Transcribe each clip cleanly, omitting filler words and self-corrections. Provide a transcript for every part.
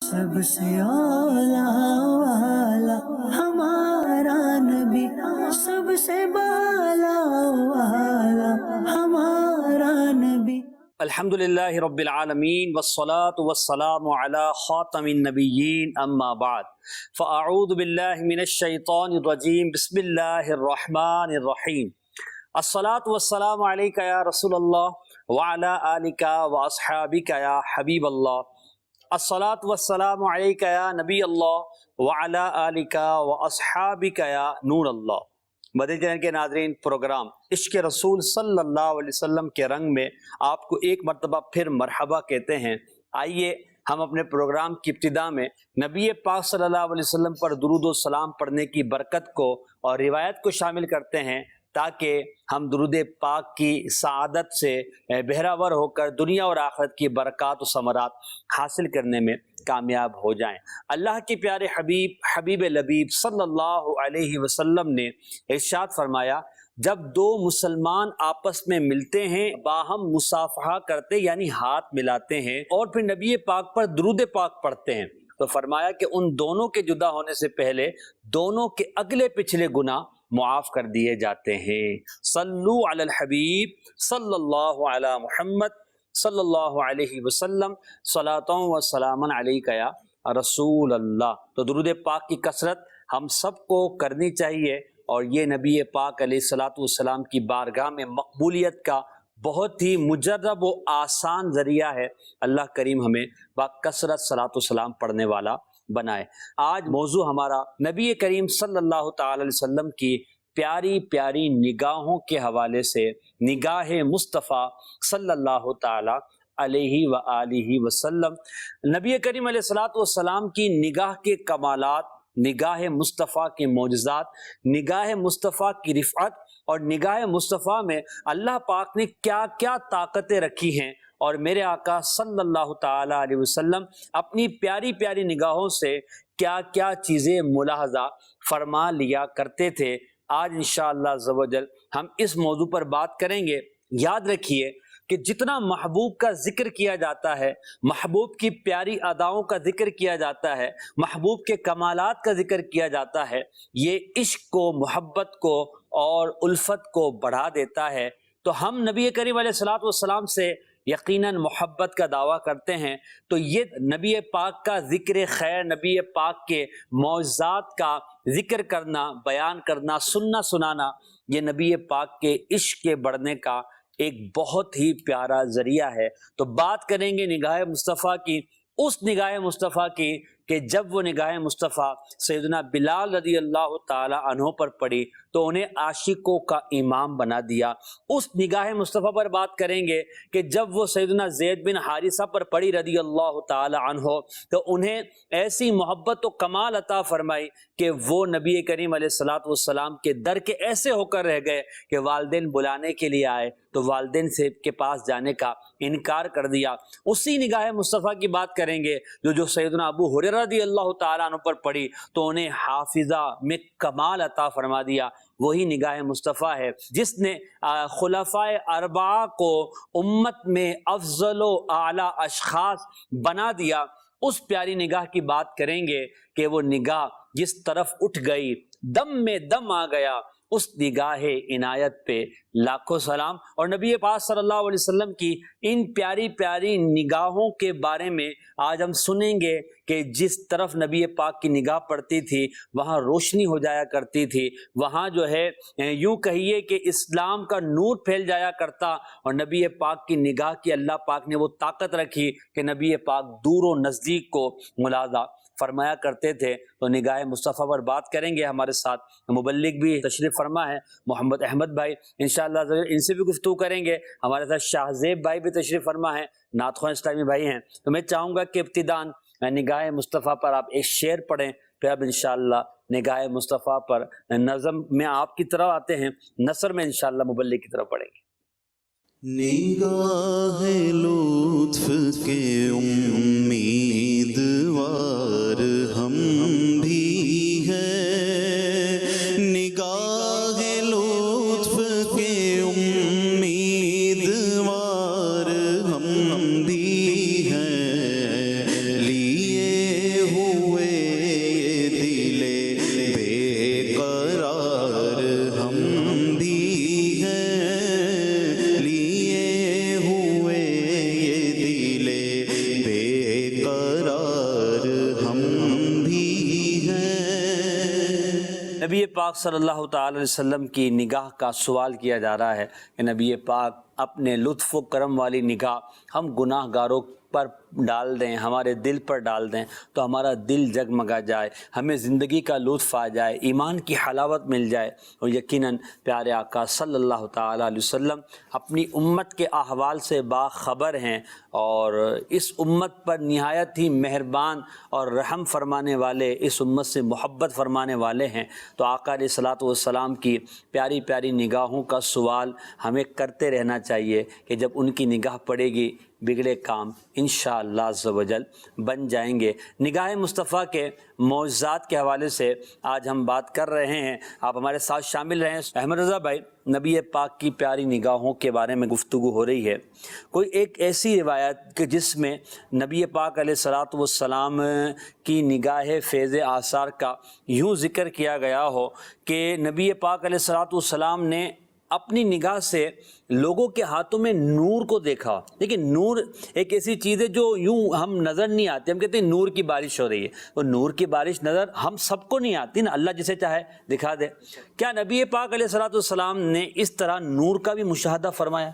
سب سے اولا والا ہمارا نبی، سب سے بالا والا ہمارا نبی۔ الحمدللہ رب العالمین والصلاة والسلام علی خاتم النبیین اما بعد فاعوذ باللہ من الشیطان الرجیم بسم اللہ الرحمن الرحیم الصلاة والسلام علیکہ یا رسول اللہ وعلی آلکہ واصحابکہ یا حبیب اللہ الصلاة والسلام علیکہ یا نبی اللہ وعلی آلکہ واصحابکہ یا نور اللہ۔ مدنی چینل کے ناظرین، پروگرام عشق رسول صلی اللہ علیہ وسلم کے رنگ میں آپ کو ایک مرتبہ پھر مرحبا کہتے ہیں۔ آئیے ہم اپنے پروگرام کی ابتدا میں نبی پاک صلی اللہ علیہ وسلم پر درود و سلام پڑھنے کی برکت کو اور روایت کو شامل کرتے ہیں، تاکہ ہم درود پاک کی سعادت سے بہراور ہو کر دنیا اور آخرت کی برکات و ثمرات حاصل کرنے میں کامیاب ہو جائیں۔ اللہ کے پیارے حبیب لبیب صلی اللہ علیہ وسلم نے ارشاد فرمایا، جب دو مسلمان آپس میں ملتے ہیں، باہم مصافحہ کرتے یعنی ہاتھ ملاتے ہیں اور پھر نبی پاک پر درود پاک پڑھتے ہیں، تو فرمایا کہ ان دونوں کے جدا ہونے سے پہلے دونوں کے اگلے پچھلے گناہ معاف کر دیے جاتے ہیں۔ صلو علی الحبیب صلی اللہ علی محمد صلی اللہ علیہ وسلم صلاۃ و سلام علیکہ یا رسول اللہ۔ تو درود پاک کی کثرت ہم سب کو کرنی چاہیے، اور یہ نبی پاک علیہ الصلاۃ والسلام کی بارگاہ میں مقبولیت کا بہت ہی مجرب و آسان ذریعہ ہے۔ اللہ کریم ہمیں با کثرت صلاۃ و سلام پڑھنے والا بنائے۔ آج موضوع ہمارا نبی کریم صلی اللہ تعالی علیہ وسلم کی پیاری پیاری نگاہوں کے حوالے سے، نگاہ مصطفیٰ صلی اللہ تعالی علیہ وآلہ وسلم۔ نبی کریم علیہ الصلوۃ والسلام کی نگاہ کے کمالات، نگاہ مصطفیٰ کے معجزات، نگاہ مصطفیٰ کی رفعت اور نگاہ مصطفیٰ میں اللہ پاک نے کیا کیا طاقتیں رکھی ہیں، اور میرے آقا صلی اللہ تعالی علیہ وسلم اپنی پیاری پیاری نگاہوں سے کیا کیا چیزیں ملاحظہ فرما لیا کرتے تھے۔ آج انشاءاللہ عز و جل ہم اس موضوع پر بات کریں گے۔ یاد رکھیے کہ جتنا محبوب کا ذکر کیا جاتا ہے، محبوب کی پیاری اداؤں کا ذکر کیا جاتا ہے، محبوب کے کمالات کا ذکر کیا جاتا ہے، یہ عشق کو، محبت کو اور الفت کو بڑھا دیتا ہے۔ تو ہم نبی کریم علیہ الصلوۃ والسلام سے یقیناً محبت کا دعویٰ کرتے ہیں، تو یہ نبی پاک کا ذکر خیر، نبی پاک کے معجزات کا ذکر کرنا، بیان کرنا، سننا سنانا، یہ نبی پاک کے عشق کے بڑھنے کا ایک بہت ہی پیارا ذریعہ ہے۔ تو بات کریں گے نگاہ مصطفیٰ کی، اس نگاہ مصطفیٰ کی کہ جب وہ نگاہ مصطفیٰ سیدنا بلال رضی اللہ تعالی عنہ پر پڑی تو انہیں عاشقوں کا امام بنا دیا۔ اس نگاہ مصطفیٰ پر بات کریں گے کہ جب وہ سیدنا زید بن حارثہ پر پڑی رضی اللہ تعالی عنہ تو انہیں ایسی محبت و کمال عطا فرمائی کہ وہ نبی کریم علیہ الصلوۃ والسلام کے در کے ایسے ہو کر رہ گئے کہ والدین بلانے کے لیے آئے تو والدین سے کے پاس جانے کا انکار کر دیا۔ اسی نگاہ مصطفیٰ کی بات کریں گے جو سیدنا ابو ہریرہ رضی اللہ تعالیٰ عنہ پر پڑی تو انہیں حافظہ میں کمال عطا فرما دیا۔ وہی نگاہ مصطفیٰ ہے جس نے خلفائے اربعہ کو امت میں افضل و اعلیٰ اشخاص بنا دیا۔ اس پیاری نگاہ کی بات کریں گے کہ وہ نگاہ جس طرف اٹھ گئی، دم میں دم آ گیا، اس نگاہ عنایت پہ لاکھوں سلام۔ اور نبی پاک صلی اللہ علیہ وسلم کی ان پیاری پیاری نگاہوں کے بارے میں آج ہم سنیں گے کہ جس طرف نبی پاک کی نگاہ پڑتی تھی وہاں روشنی ہو جایا کرتی تھی، وہاں جو ہے یوں کہیے کہ اسلام کا نور پھیل جایا کرتا، اور نبی پاک کی نگاہ کی اللہ پاک نے وہ طاقت رکھی کہ نبی پاک دور و نزدیک کو ملاحظہ فرمایا کرتے تھے۔ تو نگاہ مصطفیٰ پر بات کریں گے۔ ہمارے ساتھ مبلغ بھی تشریف فرما ہے محمد احمد بھائی، انشاءاللہ ان سے بھی گفتگو کریں گے۔ ہمارے ساتھ شاہ زیب بھائی بھی تشریف فرما ہے، نعت خواں اسلامی بھائی ہیں۔ تو میں چاہوں گا کہ ابتداً نگاہ مصطفیٰ پر آپ ایک شعر پڑھیں، پھر اب انشاءاللہ نگاہ مصطفیٰ پر نظم میں آپ کی طرف آتے ہیں، نثر میں انشاءاللہ مبلغ کی طرف پڑھیں گے۔ نگاہ لطف کے امیدوار ہم بھی ہیں، نگاہ لطف کے امیدوار ہم بھی ہیں، لیے نبی پاک صلی اللہ تعالی علیہ وسلم کی نگاہ کا سوال کیا جا رہا ہے کہ نبی پاک اپنے لطف و کرم والی نگاہ ہم گناہ گاروں پر ڈال دیں، ہمارے دل پر ڈال دیں تو ہمارا دل جگمگا جائے، ہمیں زندگی کا لطف آ جائے، ایمان کی حلاوت مل جائے۔ اور یقیناً پیارے آقا صلی اللہ تعالیٰ علیہ وسلم اپنی امت کے احوال سے باخبر ہیں اور اس امت پر نہایت ہی مہربان اور رحم فرمانے والے، اس امت سے محبت فرمانے والے ہیں۔ تو آقا علیہ الصلوۃ والسلام کی پیاری پیاری نگاہوں کا سوال ہمیں کرتے رہنا چاہیے کہ جب ان کی نگاہ پڑے گی بگڑے کام انشاءاللہ عز و جل بن جائیں گے۔ نگاہ مصطفیٰ کے معجزات کے حوالے سے آج ہم بات کر رہے ہیں، آپ ہمارے ساتھ شامل رہیں۔ احمد رضا بھائی، نبی پاک کی پیاری نگاہوں کے بارے میں گفتگو ہو رہی ہے۔ کوئی ایک ایسی روایت کہ جس میں نبی پاک علیہ الصلوۃ والسلام کی نگاہ فیض آثار کا یوں ذکر کیا گیا ہو کہ نبی پاک علیہ الصلوۃ والسلام نے اپنی نگاہ سے لوگوں کے ہاتھوں میں نور کو دیکھا۔ لیکن نور ایک ایسی چیز ہے جو یوں ہم نظر نہیں آتی، ہم کہتے ہیں نور کی بارش ہو رہی ہے، تو نور کی بارش نظر ہم سب کو نہیں آتی نا، اللہ جسے چاہے دکھا دے۔ کیا نبی پاک علیہ الصلوۃ والسلام نے اس طرح نور کا بھی مشاہدہ فرمایا؟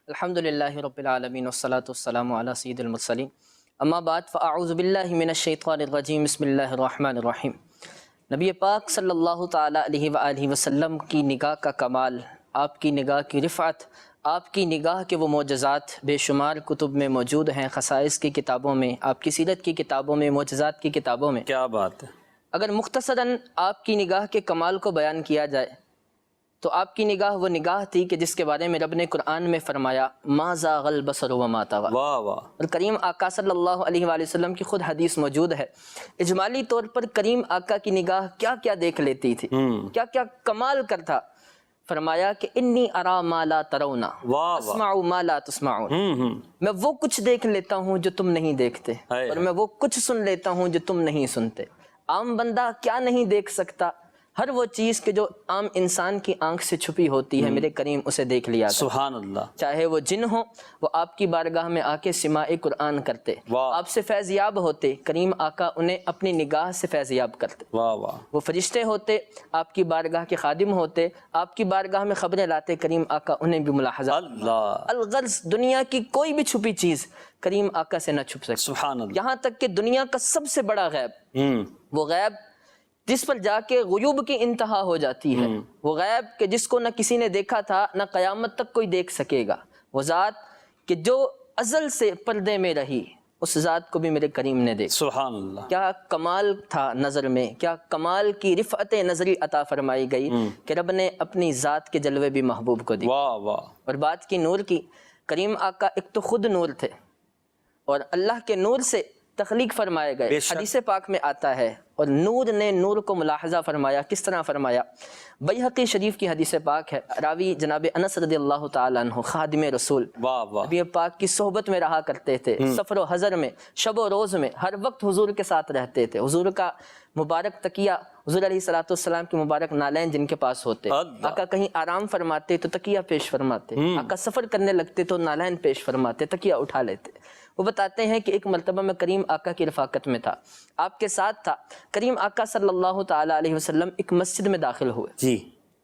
الحمدللہ رب العالمین والصلاة والسلام علی سید المرسلین، اما بعد فاعوذ باللہ من الشیطان الرجیم، بسم اللہ الرحمن الرحیم۔ نبی پاک صلی اللہ تعالیٰ علیہ وآلہ وسلم کی نگاہ کا کمال، آپ کی نگاہ کی رفعت، آپ کی نگاہ کے وہ معجزات بے شمار کتب میں موجود ہیں، خصائص کی کتابوں میں، آپ کی سیرت کی کتابوں میں، معجزات کی کتابوں میں۔ کیا بات ہے! اگر مختصراً آپ کی نگاہ کے کمال کو بیان کیا جائے تو آپ کی نگاہ وہ نگاہ تھی کہ جس کے بارے میں رب نے قرآن میں فرمایا ما زاغ البصر وما طغى۔ واہ واہ! اور کریم آقا صلی اللہ علیہ وآلہ وسلم کی خود حدیث موجود ہے، اجمالی طور پر کریم آقا کی نگاہ کیا کیا دیکھ لیتی تھی، کیا کیا کمال کر تھا۔ فرمایا کہ انی ارا ما لا ترون اسمع ما لا تسمعون، میں وہ کچھ دیکھ لیتا ہوں جو تم نہیں دیکھتے، اور میں وہ کچھ سن لیتا ہوں جو تم نہیں سنتے۔ عام بندہ کیا نہیں دیکھ سکتا؟ ہر وہ چیز کہ جو عام انسان کی آنکھ سے چھپی ہوتی ہے میرے کریم اسے دیکھ لیا کرتے۔ سبحان اللہ! چاہے وہ جن ہوں، وہ آپ کی بارگاہ میں آ کے سماع قرآن کرتے، آپ سے فیض یاب ہوتے، کریم آقا انہیں اپنی نگاہ سے فیض یاب کرتے۔ واہ واہ! وہ فرشتے ہوتے، آپ کی بارگاہ کے خادم ہوتے، آپ کی بارگاہ میں خبریں لاتے، کریم آقا انہیں بھی ملاحظہ۔ اللہ! الغرض دنیا کی کوئی بھی چھپی چیز کریم آقا سے نہ چھپ سکتی۔ سبحان اللہ! یہاں تک کہ دنیا کا سب سے بڑا غیب، وہ غیب جس پر جا کے غیوب کی انتہا ہو جاتی ہے، وہ غیب کہ جس کو نہ کسی نے دیکھا تھا نہ قیامت تک کوئی دیکھ سکے گا، وہ ذات کہ جو ازل سے پردے میں رہی، اس ذات کو بھی میرے کریم نے دیکھا۔ سبحان اللہ! کیا کمال تھا نظر میں، کیا کمال کی رفعت نظری عطا فرمائی گئی کہ رب نے اپنی ذات کے جلوے بھی محبوب کو دی۔ واہ واہ! اور بات کی نور کی، کریم آقا ایک تو خود نور تھے اور اللہ کے نور سے تخلیق فرمائے گئے۔ حدیث پاک میں آتا ہے اور نور نے نور کو ملاحظہ فرمایا۔ کس طرح فرمایا؟ بیہقی شریف کی حدیث پاک ہے، راوی جناب انس رضی اللہ تعالیٰ عنہ خادم رسول، واہ واہ! نبی پاک کی صحبت میں رہا کرتے تھے، سفر و حضر میں، شب و روز میں، ہر وقت حضور کے ساتھ رہتے تھے۔ حضور کا مبارک تکیہ، حضور علیہ الصلوۃ والسلام کے مبارک نالین جن کے پاس ہوتے، آقا کہیں آرام فرماتے تو تکیہ پیش فرماتے، آقا سفر کرنے لگتے تو نالین پیش فرماتے، تکیہ اٹھا لیتے۔ وہ بتاتے ہیں کہ ایک مرتبہ میں کریم آقا کی رفاقت میں تھا، آپ کے ساتھ تھا، کریم آقا صلی اللہ تعالیٰ علیہ وسلم ایک مسجد میں داخل ہوئے، جی،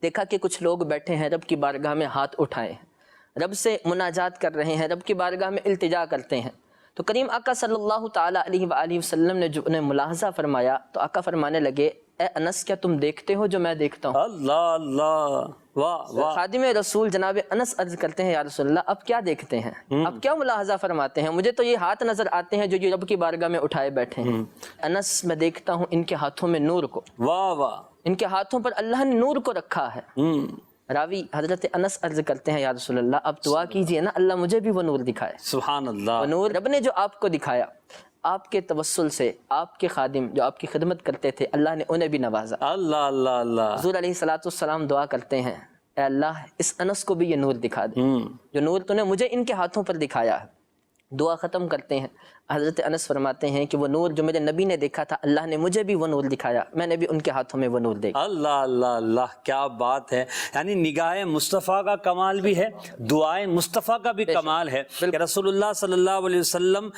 دیکھا کہ کچھ لوگ بیٹھے ہیں، رب کی بارگاہ میں ہاتھ اٹھائے ہیں، رب سے مناجات کر رہے ہیں، رب کی بارگاہ میں التجا کرتے ہیں۔ تو کریم آقا صلی اللہ تعالیٰ علیہ وآلہ وسلم نے جو انہیں ملاحظہ فرمایا تو آقا فرمانے لگے اے انس کیا تم دیکھتے ہو جو میں دیکھتا ہوں؟ اللہ اللہ! واہ واہ! خادم رسول جناب انس عرض کرتے ہیں یا رسول اللہ آپ کیا دیکھتے ہیں، آپ کیا ملاحظہ فرماتے ہیں؟ مجھے تو یہ ہاتھ نظر آتے ہیں جو یہ رب کی بارگاہ میں اٹھائے بیٹھے ہیں۔ انس میں دیکھتا ہوں ان کے ہاتھوں میں نور کو، واہ واہ! ان کے ہاتھوں پر اللہ نے نور کو رکھا ہے۔ راوی حضرت انس عرض کرتے ہیں یا رسول اللہ آپ دعا کیجئے نا اللہ مجھے بھی وہ نور دکھائے۔ سبحان اللہ! وہ نور رب نے جو آپ کو دکھایا، آپ کے توسل سے آپ کے خادم جو آپ کی خدمت کرتے تھے اللہ نے انہیں بھی نوازا۔ اللہ اللہ اللہ! حضور علیہ الصلوۃ والسلام دعا کرتے ہیں اے اللہ اس انس کو بھی یہ نور دکھا دے جو نور تو نے مجھے ان کے ہاتھوں پر دکھایا ہے۔ دعا ختم کرتے ہیں، حضرت انس فرماتے ہیں کہ وہ نور جو میرے نبی نے دیکھا تھا اللہ نے مجھے بھی وہ نور دکھایا، میں نے بھی ان کے ہاتھوں میں وہ نور دیکھا۔ اللہ اللہ اللہ، کیا بات ہے! یعنی نگاہ مصطفیٰ کا کمال بھی ہے، دعائیں مصطفیٰ کا بھی کمال ہے کہ رسول اللہ صلی اللہ علیہ وسلم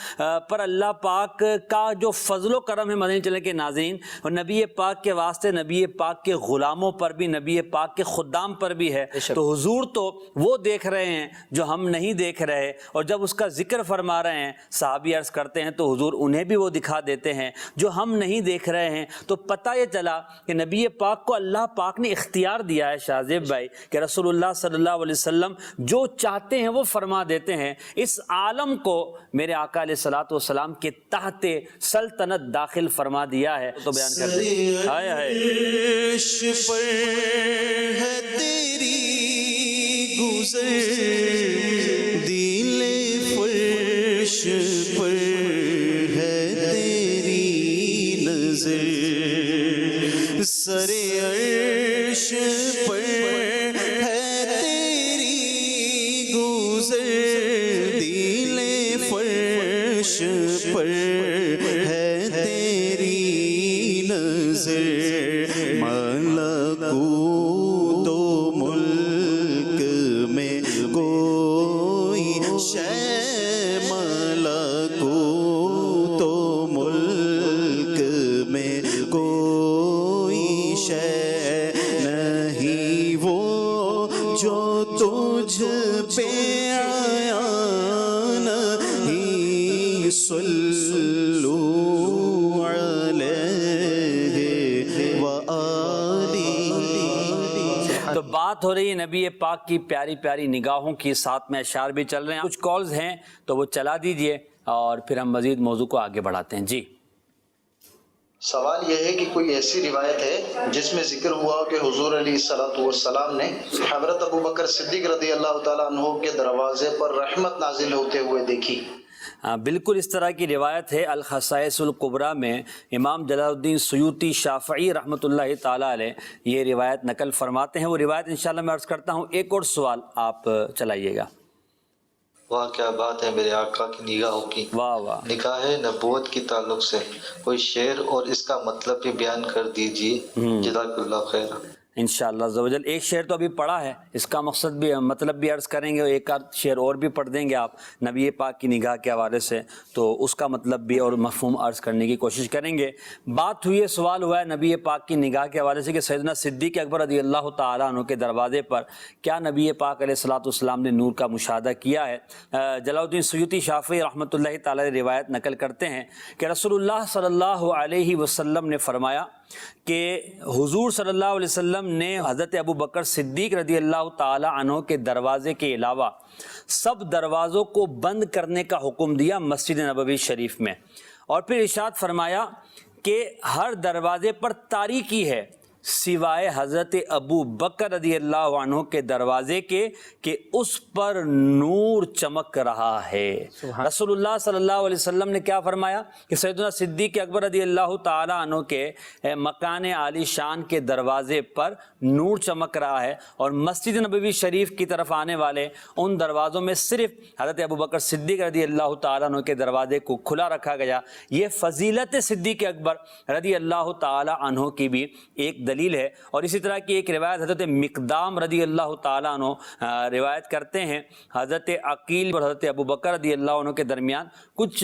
پر اللہ پاک کا جو فضل و کرم ہے مدنی چینل کے ناظرین، اور نبی پاک کے واسطے نبی پاک کے غلاموں پر بھی، نبی پاک کے خدام پر بھی ہے۔ تو حضور تو وہ دیکھ رہے ہیں جو ہم نہیں دیکھ رہے، اور جب اس کا ذکر فرما رہے ہیں صحابی عرض کرتے ہیں تو حضور انہیں بھی وہ دکھا دیتے ہیں جو ہم نہیں دیکھ رہے ہیں۔ تو پتہ یہ چلا کہ نبی پاک کو اللہ پاک نے اختیار دیا ہے شاہ زیب بھائی کہ رسول اللہ صلی اللہ علیہ وسلم جو چاہتے ہیں وہ فرما دیتے ہیں۔ اس عالم کو میرے آقا علیہ الصلوۃ والسلام کے تحت سلطنت داخل فرما دیا ہے۔ تو بیان کر دیں، ہائے ہائے عرش پر ہے تیری گزر، دل فرش پر ہے تیری نظر، سر عرش پر ہے تیری گزر، دل فرش پر ہے تیری نظر، ملکوت و ملک میں کوئی شے، ملکوت و ملک میں کوئی شے نہیں وہ جو تجھ پہ آیا نہیں، صلو تو بات ہو رہی ہے نبی پاک کی پیاری پیاری نگاہوں کی، ساتھ میں اشعار بھی چل رہے ہیں۔ کچھ کالز ہیں تو وہ چلا دیجئے اور پھر ہم مزید موضوع کو آگے بڑھاتے ہیں۔ جی سوال یہ ہے کہ کوئی ایسی روایت ہے جس میں ذکر ہوا کہ حضور علیہ الصلوۃ والسلام نے حضرت ابو بکر صدیق رضی اللہ تعالیٰ عنہ کے دروازے پر رحمت نازل ہوتے ہوئے دیکھی؟ بالکل اس طرح کی روایت ہے۔ الخصائص الکبریٰ میں امام جلال الدین سیوطی شافعی رحمۃ اللہ تعالیٰ علیہ یہ روایت نقل فرماتے ہیں۔ وہ روایت انشاءاللہ میں عرض کرتا ہوں۔ ایک اور سوال آپ چلائیے گا۔ واہ کیا بات ہے میرے آقا کی نگاہوں کی، واہ واہ۔ نگاہ نبوت کی تعلق سے کوئی شعر اور اس کا مطلب بھی بیان کر دیجیے، جزاک اللہ خیر۔ انشاءاللہ عز و جل ایک شعر تو ابھی پڑھا ہے، اس کا مقصد بھی مطلب بھی عرض کریں گے، اور ایک آدھ شعر اور بھی پڑھ دیں گے آپ نبی پاک کی نگاہ کے حوالے سے، تو اس کا مطلب بھی اور مفہوم عرض کرنے کی کوشش کریں گے۔ بات ہوئی ہے، سوال ہوا ہے نبی پاک کی نگاہ کے حوالے سے کہ سیدنا صدیق اکبر رضی اللہ تعالیٰ عنہ کے دروازے پر کیا نبی پاک علیہ الصلوۃ والسلام نے نور کا مشاہدہ کیا ہے۔ جلال الدین سیوطی شافعی رحمۃ اللہ تعالیٰ روایت نقل کرتے ہیں کہ رسول اللہ صلی اللہ علیہ وسلم نے فرمایا کہ حضور صلی اللہ علیہ وسلم نے حضرت ابو بکر صدیق رضی اللہ تعالی عنہ کے دروازے کے علاوہ سب دروازوں کو بند کرنے کا حکم دیا مسجد نبوی شریف میں، اور پھر ارشاد فرمایا کہ ہر دروازے پر تاریکی ہے سوائے حضرت ابو بکر رضی اللہ عنہ کے دروازے کے کہ اس پر نور چمک رہا ہے۔ رسول اللہ صلی اللہ علیہ وسلم نے کیا فرمایا کہ سیدنا صدیق اکبر رضی اللہ تعالی عنہ کے مکان عالی شان کے دروازے پر نور چمک رہا ہے، اور مسجد نبوی شریف کی طرف آنے والے ان دروازوں میں صرف حضرت ابو بکر صدیق رضی اللہ تعالی عنہ کے دروازے کو کھلا رکھا گیا۔ یہ فضیلت صدیق اکبر رضی اللہ تعالی عنہ کی بھی ایک دلیل ہے۔ اور اسی طرح کی ایک روایت حضرت مقدام رضی اللہ تعالیٰ عنہ روایت کرتے ہیں، حضرت عقیل اور حضرت ابو بکر رضی اللہ عنہ کے درمیان کچھ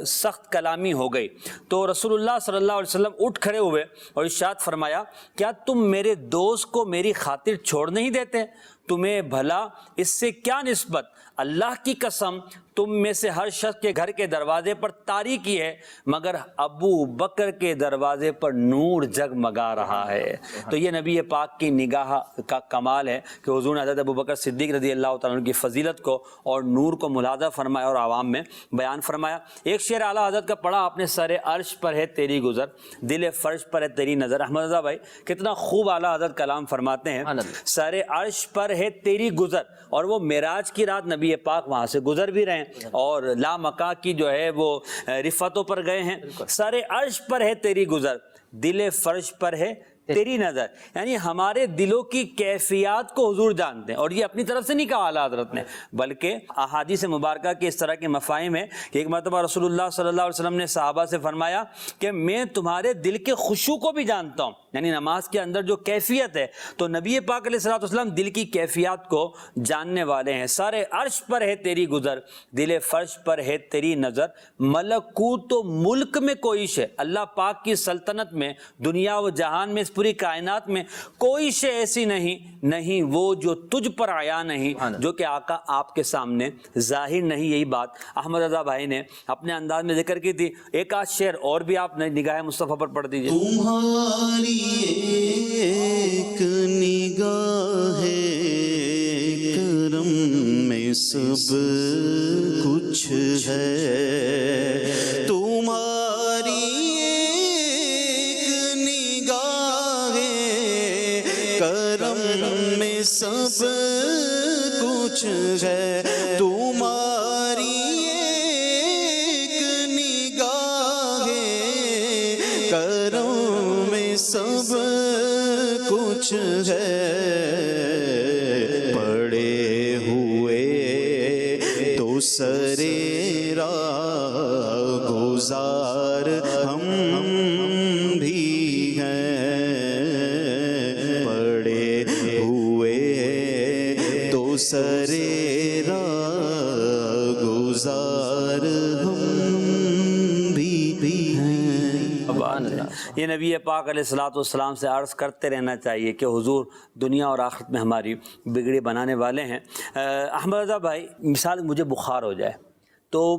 سخت کلامی ہو گئی، تو رسول اللہ صلی اللہ علیہ وسلم اٹھ کھڑے ہوئے اور ارشاد فرمایا کیا تم میرے دوست کو میری خاطر چھوڑ نہیں دیتے؟ تمہیں بھلا اس سے کیا نسبت؟ اللہ کی قسم تم میں سے ہر شخص کے گھر کے دروازے پر تاریکی ہے مگر ابو بکر کے دروازے پر نور جگمگا رہا ہے۔ تو یہ نبی پاک کی نگاہ کا کمال ہے کہ حضور نے حضرت ابو بکر صدیق رضی اللہ تعالیٰ عنہ کی فضیلت کو اور نور کو ملاحظہ فرمایا اور عوام میں بیان فرمایا۔ ایک شعر اعلیٰ حضرت کا پڑھا آپ نے، سر عرش پر ہے تیری گزر، دل فرش پر ہے تیری نظر۔ احمد رضا بھائی کتنا خوب اعلیٰ حضرت کلام فرماتے ہیں، سر عرش پر ہے تیری گزر، اور وہ معراج کی رات نبی پاک وہاں سے گزر بھی رہے ہیں اور لامکہ کی جو ہے وہ رفتوں پر گئے ہیں۔ سر عرش پر ہے تیری گزر، دل فرش پر ہے تیری نظر، یعنی ہمارے دلوں کی کیفیات کو حضور جانتے ہیں، اور یہ اپنی طرف سے نہیں کہا اعلیٰ حضرت نے، بلکہ احادیث مبارکہ کے اس طرح کے مفاہیم ہیں کہ ایک مرتبہ رسول اللہ صلی اللہ علیہ وسلم نے صحابہ سے فرمایا کہ میں تمہارے دل کے خشوع کو بھی جانتا ہوں، یعنی نماز کے اندر جو کیفیت ہے، تو نبی پاک علیہ الصلوۃ والسلام دل کی کیفیات کو جاننے والے ہیں۔ سارے عرش پر ہے تیری گزر، دل فرش پر ہے تیری نظر، ملکوت و ملک میں کوئی شے، اللہ پاک کی سلطنت میں، دنیا و جہان میں، اس پوری کائنات میں کوئی شے ایسی نہیں وہ جو تجھ پر عیاں نہیں، جو کہ آقا آپ کے سامنے ظاہر نہیں۔ یہی بات احمد رضا بھائی نے اپنے انداز میں ذکر کی تھی۔ ایک آدھ شعر اور بھی آپ نگاہ مصطفیٰ پر پڑھ دیجئے۔ تمہاری ایک نگاہ کرم میں سب کچھ ہے، تمہاری ایک نگاہ کرم میں سب کچھ ہے، تمہاری ایک نگاہ کرم میں سب کچھ ہے، پڑے ہوئے تو سرے راہ گزار ہم بھی ہیں، پڑے ہوئے تو سرے راہ گزار ہم بھی ہیں۔ یہ نبی پاک علیہ الصلوۃ والسلام سے عرض کرتے رہنا چاہیے کہ حضور دنیا اور آخرت میں ہماری بگڑی بنانے والے ہیں۔ احمد رضا بھائی، مثال مجھے بخار ہو جائے تو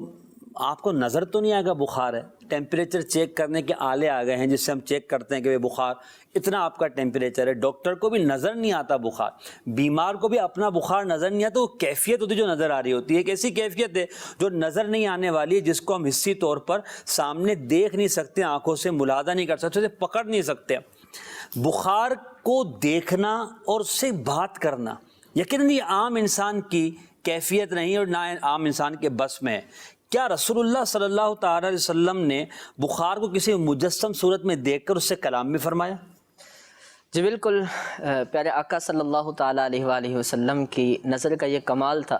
آپ کو نظر تو نہیں آئے گا بخار ہے، ٹیمپریچر چیک کرنے کے آلے آ گئے ہیں جس سے ہم چیک کرتے ہیں کہ بخار اتنا آپ کا ٹیمپریچر ہے، ڈاکٹر کو بھی نظر نہیں آتا بخار، بیمار کو بھی اپنا بخار نظر نہیں آتا، وہ کیفیت ہوتی ہے جو نظر آ رہی ہوتی ہے، ایک ایسی کیفیت ہے جو نظر نہیں آنے والی ہے، جس کو ہم حسی طور پر سامنے دیکھ نہیں سکتے، آنکھوں سے ملاحظہ نہیں کر سکتے، اسے پکڑ نہیں سکتے۔ بخار کو دیکھنا اور اس سے بات کرنا یقیناً یہ عام انسان کی کیفیت نہیں اور نہ عام انسان کے بس میں ہے۔ کیا رسول اللہ صلی اللہ تعالی علیہ وسلم نے بخار کو کسی مجسم صورت میں دیکھ کر اس سے کلام بھی فرمایا؟ جی بالکل، پیارے آقا صلی اللہ تعالیٰ علیہ وآلہ وسلم کی نظر کا یہ کمال تھا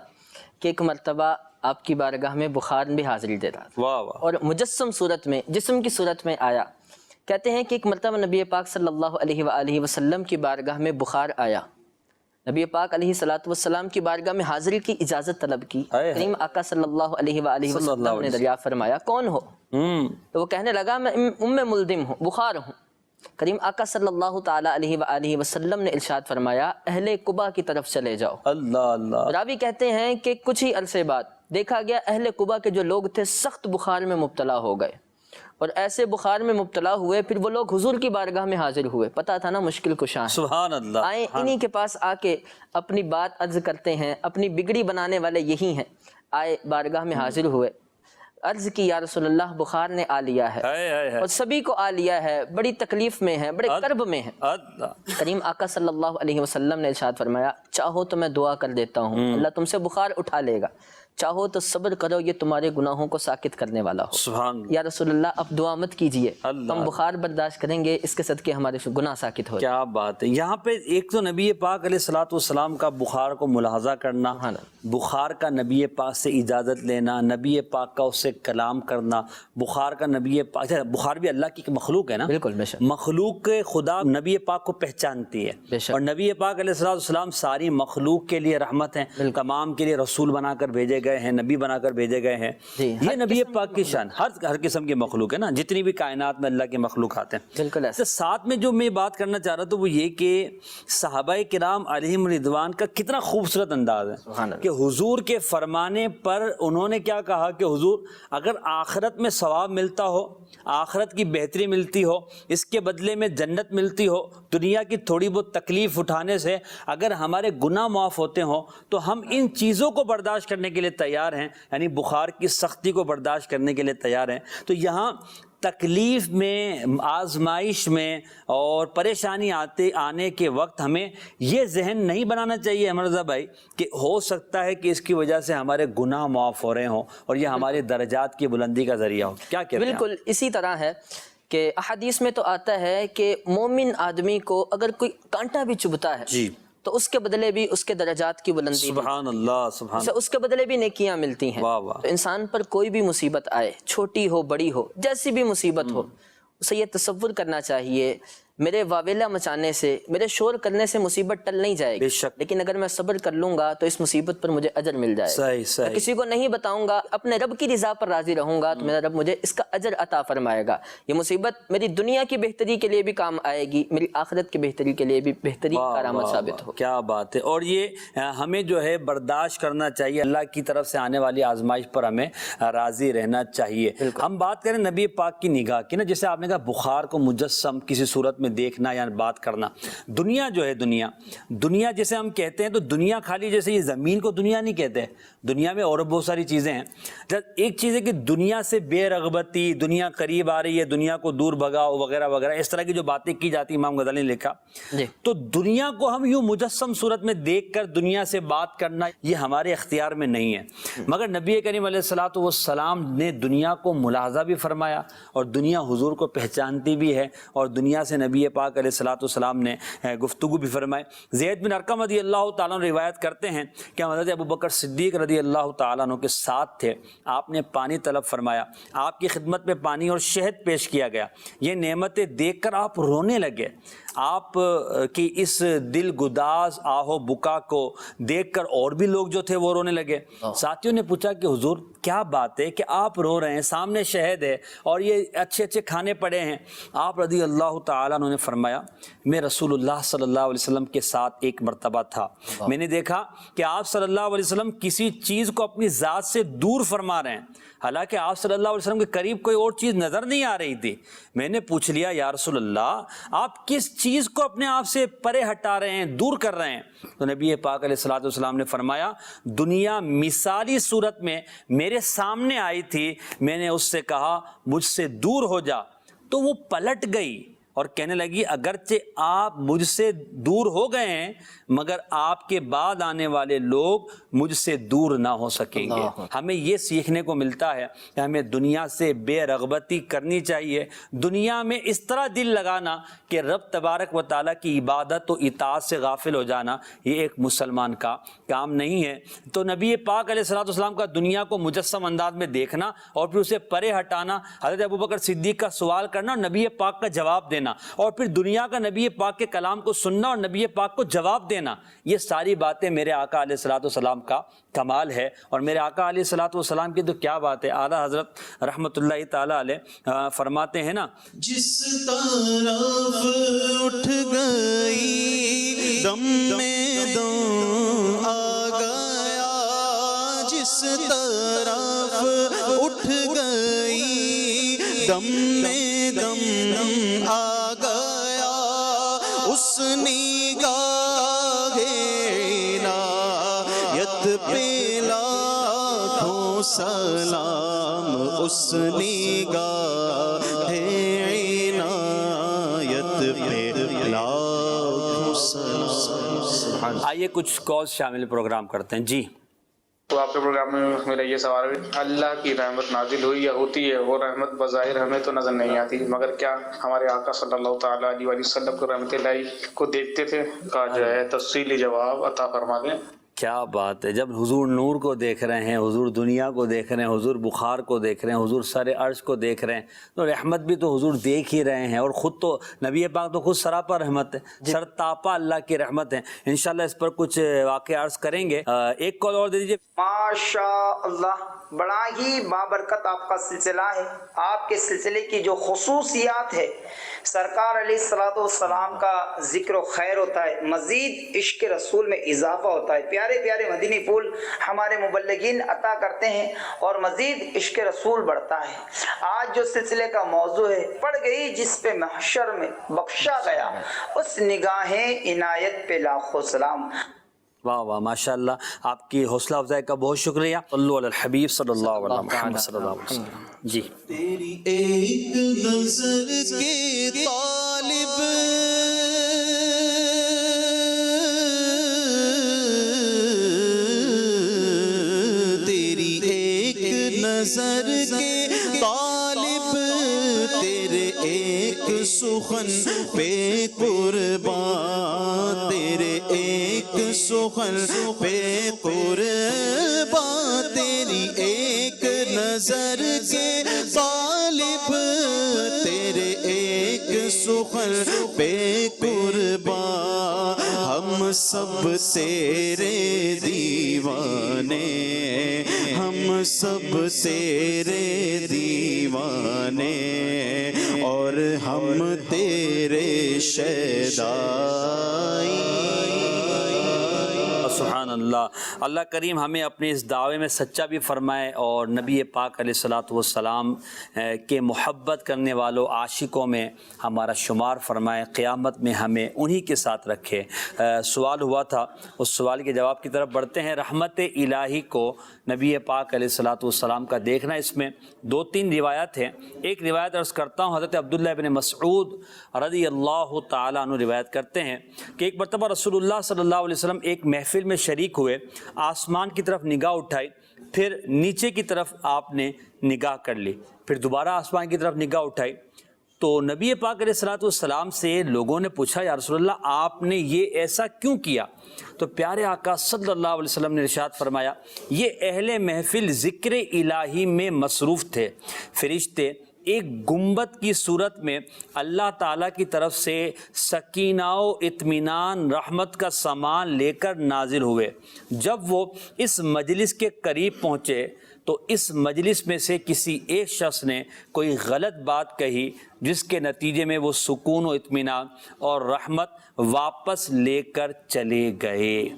کہ ایک مرتبہ آپ کی بارگاہ میں بخار بھی حاضری دے رہا تھا، واہ واہ، اور مجسم صورت میں، جسم کی صورت میں آیا۔ کہتے ہیں کہ ایک مرتبہ نبی پاک صلی اللہ علیہ وآلہ وسلم کی بارگاہ میں بخار آیا، نبی پاک علیہ السلام کی بارگاہ میں حاضری کی اجازت طلب کی، کریم آقا صلی اللہ علیہ وآلہ وسلم نے دریافت فرمایا کون ہو؟ تو وہ کہنے لگا میں ام ملدم ہوں، بخار ہوں۔ کریم آقا صلی اللہ تعالی علیہ وآلہ وسلم نے ارشاد فرمایا اہل قبا کی طرف چلے جاؤ۔ اللہ اللہ۔ راوی کہتے ہیں کہ کچھ ہی عرصے بعد دیکھا گیا اہل قبا کے جو لوگ تھے سخت بخار میں مبتلا ہو گئے، اور ایسے بخار میں مبتلا ہوئے پھر وہ لوگ حضور کی بارگاہ میں حاضر ہوئے، پتہ تھا نا مشکل کشاں ہے، سبحان اللہ، آئے انہی کے پاس آ کے اپنی بات عرض کرتے ہیں، اپنی بگڑی بنانے والے یہی ہیں، آئے بارگاہ میں حاضر ہوئے، عرض کی یا رسول اللہ بخار نے آ لیا ہے، اور سبھی کو آ لیا ہے، بڑی تکلیف میں ہے، بڑے کرب میں ہے۔ کریم آقا صلی اللہ علیہ وسلم نے ارشاد فرمایا چاہو تو میں دعا کر دیتا ہوں، اللہ تم سے بخار اٹھا لے گا، چاہو تو صبر کرو یہ تمہارے گناہوں کو ساکت کرنے والا ہو۔ سبحان یا رسول اللہ اب دعا مت کیجئے، ہم بخار برداشت کریں گے، اس کے صدقے ہمارے گناہ ساکت ہو جائے۔ کیا بات ہے۔ یہاں پہ ایک تو نبی پاک علیہ الصلوۃ والسلام کا بخار کو ملاحظہ کرنا، بخار کا نبی پاک سے اجازت لینا، نبی پاک کا اس سے کلام کرنا، بخار کا نبی پاک، بخار بھی اللہ کی مخلوق ہے نا، بالکل بے شک، مخلوق کے خدا نبی پاک کو پہچانتی ہے، اور نبی پاک علیہ الصلوۃ والسلام ساری مخلوق کے لیے رحمت ہیں، تمام کے لیے رسول بنا کر بھیجے گئے ہیں، نبی بنا کر بھیجے گئے ہیں۔ یہ نبی پاک کی شان، ہر قسم کی مخلوق ہے نا، جتنی بھی کائنات میں اللہ کے مخلوقات ہیں۔ بالکل ایسا۔ ساتھ میں جو میں بات کرنا چاہ رہا تھا وہ یہ کہ صحابہ کرام علیہم رضوان کا کتنا خوبصورت انداز ہے کہ حضور کے فرمانے پر انہوں نے کیا کہا کہ حضور اگر آخرت میں ثواب ملتا ہو، آخرت کی بہتری ملتی ہو، اس کے بدلے میں جنت ملتی ہو، دنیا کی تھوڑی بہت تکلیف اٹھانے سے اگر ہمارے گناہ معاف ہوتے ہوں تو ہم ان چیزوں کو برداشت کرنے کے لیے تیار ہیں، یعنی بخار کی سختی کو برداشت کرنے کے لیے تیار ہیں۔ تو یہاں تکلیف میں، آزمائش میں اور پریشانی آنے کے وقت ہمیں یہ ذہن نہیں بنانا چاہیے احمد رضا بھائی کہ ہو سکتا ہے کہ اس کی وجہ سے ہمارے گناہ معاف ہو رہے ہوں اور یہ ہمارے درجات کی بلندی کا ذریعہ ہو۔ کیا کہتے ہیں؟ بالکل اسی طرح ہے کہ احادیث میں تو آتا ہے کہ مومن آدمی کو اگر کوئی کانٹا بھی چبھتا ہے جی تو اس کے بدلے بھی اس کے درجات کی بلندی سبحان اللہ سبحان اسے اس کے بدلے بھی نیکیاں ملتی ہیں. واہ واہ. تو انسان پر کوئی بھی مصیبت آئے، چھوٹی ہو بڑی ہو، جیسی بھی مصیبت ہو، اسے یہ تصور کرنا چاہیے میرے واویلا مچانے سے، میرے شور کرنے سے مصیبت ٹل نہیں جائے بے گی، شک. لیکن اگر میں صبر کر لوں گا تو اس مصیبت پر مجھے اجر مل جائے گا. صحیح میں صحیح. کسی کو نہیں بتاؤں گا، اپنے رب کی رضا پر راضی رہوں گا تو میرا رب مجھے اس کا اجر عطا فرمائے گا. یہ مصیبت میری دنیا کی بہتری کے لیے بھی کام آئے گی، میری آخرت کی بہتری کے لیے بھی بہترین واہ کارآمد واہ ثابت واہ. ہو. کیا بات ہے. اور یہ ہمیں جو ہے برداشت کرنا چاہیے، اللہ کی طرف سے آنے والی آزمائش پر ہمیں راضی رہنا چاہیے. ہم بات کریں نبی پاک کی نگاہ کی نا، جیسے آپ نے کہا بخار کو مجسم کسی صورت میں دیکھنا یا بات کرنا. دنیا جو ہے دنیا جیسے ہم کہتے ہیں تو دنیا خالی جیسے یہ زمین کو دنیا نہیں کہتے، دنیا میں اور بہت ساری چیزیں ہیں. ایک چیز ہے کہ دنیا سے بے رغبتی، دنیا قریب آ رہی ہے، دنیا کو دور بھگاؤ وغیرہ وغیرہ، اس طرح کی جو باتیں کی جاتی امام غزالی نے لکھا. تو دنیا کو ہم یوں مجسم صورت میں دیکھ کر دنیا سے بات کرنا یہ ہمارے اختیار میں نہیں ہے. مگر نبی کریم علیہ الصلوۃ والسلام نے دنیا کو ملاحظہ بھی فرمایا اور دنیا حضور کو پہچانتی بھی ہے، اور دنیا سے نبی پاک علیہ الصلوۃ والسلام نے گفتگو بھی فرمائی. زید بن ارقم رضی اللہ تعالیٰ عنہ روایت کرتے ہیں کہ ہم حضرت ابوبکر صدیق رضی اللہ تعالیٰ عنہ کے ساتھ تھے. آپ نے پانی طلب فرمایا، آپ کی خدمت میں پانی اور شہد پیش کیا گیا. یہ نعمتیں دیکھ کر آپ رونے لگے. آپ کی اس دل گداز آہو بکا کو دیکھ کر اور بھی لوگ جو تھے وہ رونے لگے. ساتھیوں نے پوچھا کہ حضور کیا بات ہے کہ آپ رو رہے ہیں، سامنے شہد ہے اور یہ اچھے اچھے کھانے پڑے ہیں. آپ رضی اللہ تعالیٰ عنہ نے فرمایا میں رسول اللہ صلی اللہ علیہ وسلم کے ساتھ ایک مرتبہ تھا، میں نے دیکھا کہ آپ صلی اللہ علیہ وسلم کسی چیز کو اپنی ذات سے دور فرما رہے ہیں، حالانکہ آپ صلی اللہ علیہ وسلم کے قریب کوئی اور چیز نظر نہیں آ رہی تھی. میں نے پوچھ لیا یا رسول اللہ آپ کس چیز کو اپنے آپ سے پرے ہٹا رہے ہیں، دور کر رہے ہیں؟ تو نبی پاک علیہ الصلوۃ والسلام نے فرمایا دنیا مثالی صورت میں میرے سامنے آئی تھی، میں نے اس سے کہا مجھ سے دور ہو جا، تو وہ پلٹ گئی اور کہنے لگی اگرچہ آپ مجھ سے دور ہو گئے ہیں مگر آپ کے بعد آنے والے لوگ مجھ سے دور نہ ہو سکیں گے. ہمیں یہ سیکھنے کو ملتا ہے کہ ہمیں دنیا سے بے رغبتی کرنی چاہیے، دنیا میں اس طرح دل لگانا کہ رب تبارک و تعالیٰ کی عبادت و اطاعت سے غافل ہو جانا یہ ایک مسلمان کا کام نہیں ہے. تو نبی پاک علیہ الصلوۃ والسلام کا دنیا کو مجسم انداز میں دیکھنا اور پھر اسے پرے ہٹانا، حضرت ابوبکر صدیق کا سوال کرنا اور نبی پاک کا جواب دینا، اور پھر دنیا کا نبی پاک کے کلام کو سننا اور نبی پاک کو جواب دینا، یہ ساری باتیں میرے آقا علیہ الصلوۃ والسلام کا کمال ہے. اور میرے آقا علیہ الصلوۃ والسلام کی تو کیا بات ہے، اعلیٰ حضرت رحمۃ اللہ تعالیٰ علیہ فرماتے ہیں نا جس طرف اٹھ گئی دم میں دم آ گیا، جس طرف اٹھ گئی دم میں دم آ گیا، اس نگاہ عنایت پہ لاکھوں سلام، اس نگاہ عنایت پہ لاکھوں سلام. آئیے کچھ کالز شامل پروگرام کرتے ہیں. جی تو آپ کے پروگرام میں میرا یہ سوال ہے، اللہ کی رحمت نازل ہوئی یا ہوتی ہے، وہ رحمت بظاہر ہمیں تو نظر نہیں آتی، مگر کیا ہمارے آقا صلی اللہ تعالیٰ علیہ وسلم کو رحمت اللہ کو دیکھتے تھے؟ کا جو ہے تفصیلی جواب عطا فرما دیں. کیا بات ہے، جب حضور نور کو دیکھ رہے ہیں، حضور دنیا کو دیکھ رہے ہیں، حضور بخار کو دیکھ رہے ہیں، حضور سر عرش کو دیکھ رہے ہیں، تو رحمت بھی تو حضور دیکھ ہی رہے ہیں. اور خود تو نبی پاک تو خود سراپا رحمت ہے، سر تاپا اللہ کی رحمت ہے. انشاءاللہ اس پر کچھ واقعہ عرض کریں گے. ایک کال اور دے دیجیے. ماشاء اللہ، بڑا ہی بابرکت آپ کا سلسلہ ہے. آپ کے سلسلے کی جو خصوصیات ہے، سرکار علیہ الصلوۃ والسلام کا ذکر و خیر ہوتا ہے، مزید عشق رسول میں اضافہ ہوتا ہے. پیارے پیارے مدنی پھول ہمارے مبلغین عطا کرتے ہیں اور مزید عشق رسول بڑھتا ہے. آج جو سلسلے کا موضوع ہے، پڑ گئی جس پہ محشر میں بخشا گیا، اس نگاہ عنایت پہ لاکھوں سلام. واہ واہ، ماشاء اللہ، آپ کی حوصلہ افزائی کا بہت شکریہ. صلو علی الحبیب صلی اللہ علیہ محمد صلی اللہ علیہ وسلم. جی تیری ایک نظر کے طالب تیری ایک نظر کے طالب تیرے ایک سخن پہ قربان، تیرے ایک سخن پہ قربان، تیری ایک نظر کے طالب، تیرے ایک سخن پہ قربان، ہم سب تیرے دیوانے، ہم سب تیرے دیوانے، اور ہم تیرے شیدائی۔ سبحان اللہ۔ اللہ کریم ہمیں اپنے اس دعوے میں سچا بھی فرمائے، اور نبی پاک علیہ الصلاۃ والسلام کے محبت کرنے والوں عاشقوں میں ہمارا شمار فرمائے، قیامت میں ہمیں انہی کے ساتھ رکھے۔ سوال ہوا تھا، اس سوال کے جواب کی طرف بڑھتے ہیں۔ رحمت الہی کو نبی پاک علیہ الصلاۃ والسلام کا دیکھنا، اس میں 2-3 روایات ہیں۔ ایک روایت عرض کرتا ہوں، حضرت عبداللہ ابن مسعود رضی اللہ تعالیٰ عنہ روایت کرتے ہیں کہ ایک مرتبہ رسول اللہ صلی اللہ علیہ وسلم ایک محفل میں شریک ہوئے، آسمان کی طرف نگاہ اٹھائی، پھر نیچے کی طرف آپ نے نگاہ کر لی، پھر دوبارہ آسمان کی طرف نگاہ اٹھائی، تو نبی پاک علیہ الصلوۃ والسلام سے لوگوں نے پوچھا، یا رسول اللہ آپ نے یہ ایسا کیوں کیا؟ تو پیارے آقا صلی اللہ علیہ وسلم نے ارشاد فرمایا، یہ اہل محفل ذکر الہی میں مصروف تھے، فرشتے ایک گنبد کی صورت میں اللہ تعالیٰ کی طرف سے سکینہ و اطمینان رحمت کا سامان لے کر نازل ہوئے۔ جب وہ اس مجلس کے قریب پہنچے تو اس مجلس میں سے کسی ایک شخص نے کوئی غلط بات کہی، جس کے نتیجے میں وہ سکون و اطمینان اور رحمت واپس لے کر چلے گئے۔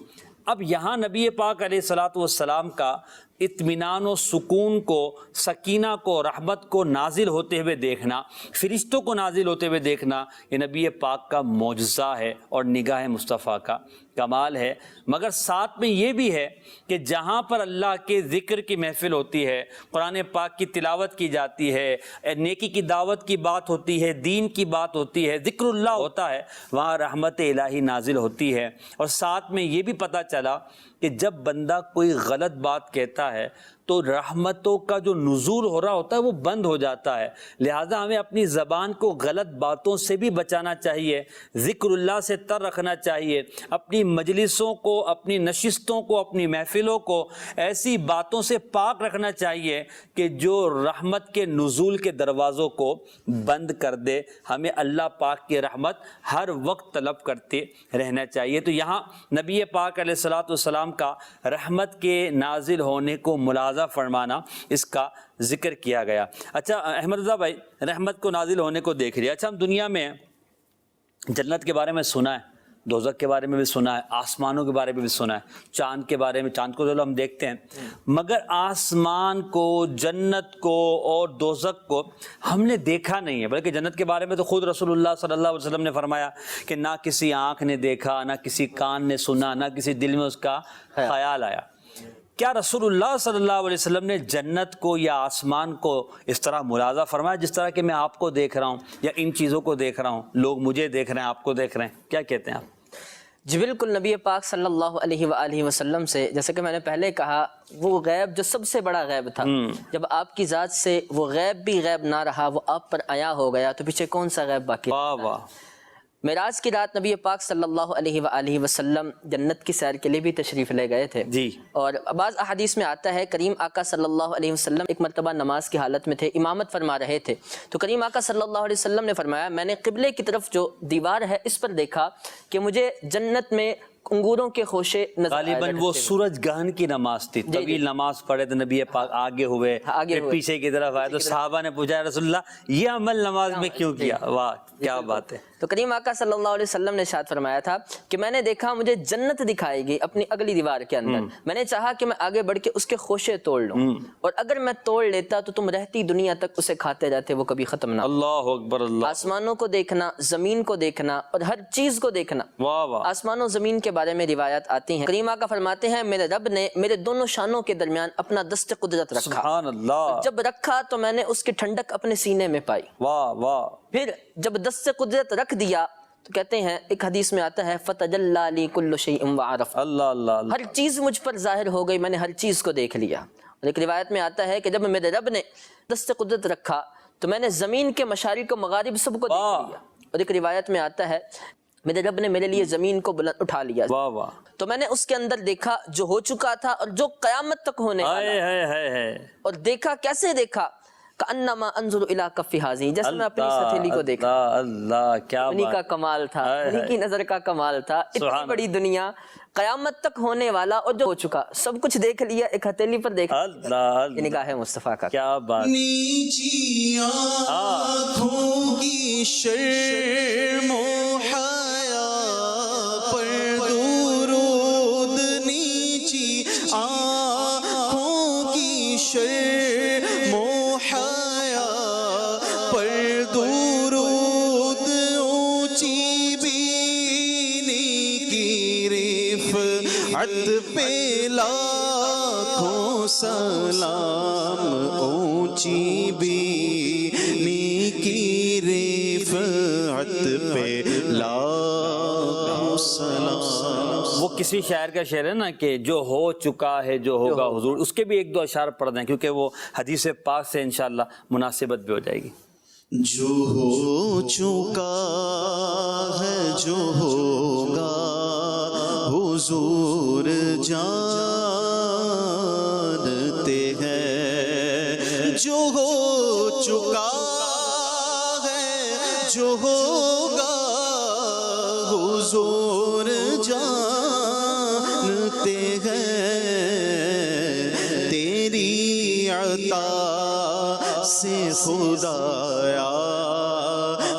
اب یہاں نبی پاک علیہ الصلوۃ والسلام کا اطمینان و سکون کو، سکینہ کو، رحمت کو نازل ہوتے ہوئے دیکھنا، فرشتوں کو نازل ہوتے ہوئے دیکھنا، یہ نبی پاک کا معجزہ ہے اور نگاہ مصطفیٰ کا کمال ہے۔ مگر ساتھ میں یہ بھی ہے کہ جہاں پر اللہ کے ذکر کی محفل ہوتی ہے، قرآن پاک کی تلاوت کی جاتی ہے، نیکی کی دعوت کی بات ہوتی ہے، دین کی بات ہوتی ہے، ذکر اللہ ہوتا ہے، وہاں رحمت الہی نازل ہوتی ہے۔ اور ساتھ میں یہ بھی پتہ چلا کہ جب بندہ کوئی غلط بات کہتا ہے تو رحمتوں کا جو نزول ہو رہا ہوتا ہے وہ بند ہو جاتا ہے۔ لہٰذا ہمیں اپنی زبان کو غلط باتوں سے بھی بچانا چاہیے، ذکر اللہ سے تر رکھنا چاہیے، اپنی مجلسوں کو، اپنی نشستوں کو، اپنی محفلوں کو ایسی باتوں سے پاک رکھنا چاہیے کہ جو رحمت کے نزول کے دروازوں کو بند کر دے۔ ہمیں اللہ پاک کی رحمت ہر وقت طلب کرتے رہنا چاہیے۔ تو یہاں نبی پاک علیہ الصلوۃ والسلام کا رحمت کے نازل ہونے کو ملاحظہ فرمانا، اس کا ذکر کیا گیا۔ اچھا احمد رضا بھائی، رحمت کو نازل ہونے کو دیکھ لیا۔ اچھا ہم دنیا میں جنت کے بارے میں سنا ہے، دوزخ کے بارے میں بھی سنا ہے، آسمانوں کے بارے میں بھی سنا ہے، چاند کے بارے میں، چاند کو جو ہم دیکھتے ہیں، مگر آسمان کو، جنت کو اور دوزخ کو ہم نے دیکھا نہیں ہے۔ بلکہ جنت کے بارے میں تو خود رسول اللہ صلی اللہ علیہ وسلم نے فرمایا کہ نہ کسی آنکھ نے دیکھا، نہ کسی کان نے سنا، نہ کسی دل میں اس کا خیال آیا۔ کیا رسول اللہ صلی اللہ علیہ وسلم نے جنت کو یا آسمان کو اس طرح ملاحظہ فرمایا جس طرح کہ میں آپ کو دیکھ رہا ہوں یا ان چیزوں کو دیکھ رہا ہوں، لوگ مجھے دیکھ رہے ہیں، آپ کو دیکھ رہے ہیں؟ کیا کہتے ہیں آپ؟ جی بالکل، نبی پاک صلی اللہ علیہ وآلہ وسلم سے، جیسے کہ میں نے پہلے کہا، وہ غیب جو سب سے بڑا غیب تھا، جب آپ کی ذات سے وہ غیب بھی غیب نہ رہا، وہ آپ پر عیا ہو گیا، تو پیچھے کون سا غیب باقی؟ واہ واہ۔ معراج کی رات نبی پاک صلی اللہ علیہ وآلہ وسلم جنت کی سیر کے لیے بھی تشریف لے گئے تھے جی۔ اور بعض احادیث میں آتا ہے کریم آقا صلی اللہ علیہ وسلم ایک مرتبہ نماز کی حالت میں تھے، امامت فرما رہے تھے، تو کریم آقا صلی اللہ علیہ وسلم نے فرمایا، میں نے قبلے کی طرف جو دیوار ہے اس پر دیکھا کہ مجھے جنت میں انگوروں کے خوشے نظر آئے۔ غالباً وہ سورج گہن کی نماز تھی، طویل نماز پڑھے تو نبی پاک آگے ہوئے، پیچھے کی طرف آئے تو صحابہ نے پوچھا، رسول اللہ یہ عمل نماز میں کیوں کیا؟ واہ کیا بات ہے۔ تو کریم آقا صلی اللہ علیہ وسلم نے ارشاد فرمایا تھا کہ میں نے دیکھا مجھے جنت دکھائے گی اپنی اگلی دیوار کے اندر، میں نے چاہا کہ میں آگے بڑھ کے اس کے خوشے توڑ لوں، اور اگر میں توڑ لیتا تو تم رہتی دنیا تک اسے کھاتے رہتے، وہ کبھی ختم نہ۔ اللہ اکبر اللہ۔ آسمانوں کو دیکھنا، زمین کو دیکھنا اور ہر چیز کو دیکھنا۔ واہ واہ۔ آسمان و زمین کے بارے میں روایات آتی ہیں، کریم آقا فرماتے ہیں میرے رب نے میرے دونوں شانوں کے درمیان اپنا دست قدرت رکھا، سبحان اللہ۔ جب رکھا تو میں نے اس کی ٹھنڈک اپنے سینے میں پائی، واہ واہ۔ پھر جب دست قدرت رکھ دیا تو کہتے ہیں ایک حدیث میں آتا ہے فتجلی لی کل شیء وعرف، اللہ اللہ اللہ۔ ہر چیز مجھ پر ظاہر ہو گئی، میں نے ہر چیز کو دیکھ لیا۔ اور ایک روایت میں آتا ہے کہ جب میرے رب نے دست قدرت رکھا تو میں نے زمین کے مشارق و مغارب سب کو دیکھ لیا، اور ایک روایت میں آتا ہے میرے رب نے میرے لیے زمین کو بلند اٹھا لیا، واہ واہ، تو میں نے اس کے اندر دیکھا جو ہو چکا تھا اور جو قیامت تک ہونے والا، ہے اور دیکھا کیسے دیکھا، کأنما انظر الی کف حاضی، جیسے میں اپنی اس ہتھیلی کو دیکھا۔ اللہ کیا انہی کا بات، کمال تھا، انہی کی نظر کا کمال تھا، اتنی بڑی دنیا، قیامت تک ہونے والا اور جو ہو چکا سب کچھ دیکھ لیا، ایک ہتھیلی پر دیکھا۔ اللہ یہ نگاہ مصطفیٰ کا کیا بات، نیچی آنکھوں کی شرم و حیا پر درود، نیچی آنکھوں کی شرم و حیا پر درود، اونچی بینی کی رفعت پہ لاکھوں سلام، اونچی بینی کی رفعت پہ لاکھوں سلام۔ وہ کسی شاعر کا شعر ہے نا کہ جو ہو چکا ہے جو ہوگا حضور، اس کے بھی ایک دو اشعار پڑھ دیں کیونکہ وہ حدیث پاک سے انشاءاللہ مناسبت بھی ہو جائے گی۔ جو ہو چکا ہے جو ہوگا حضور جانتے ہیں، جو ہو چکا ہے جو ہوگا حضور جانتے ہیں، تیری عطا سے خدایا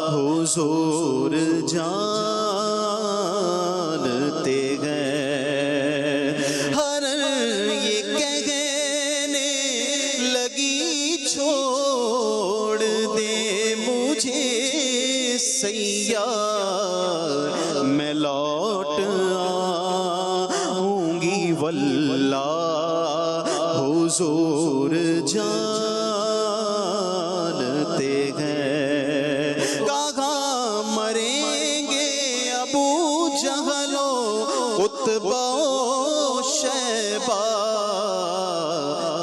حضور جانتے ہیں، ہر یہ کہنے لگی چھوڑ دے مجھے سیار، میں لوٹ آؤں گی واللہ حضور جانتے ہیں، کہاں مریں گے ابو جہل و عتبہ و شیبہ،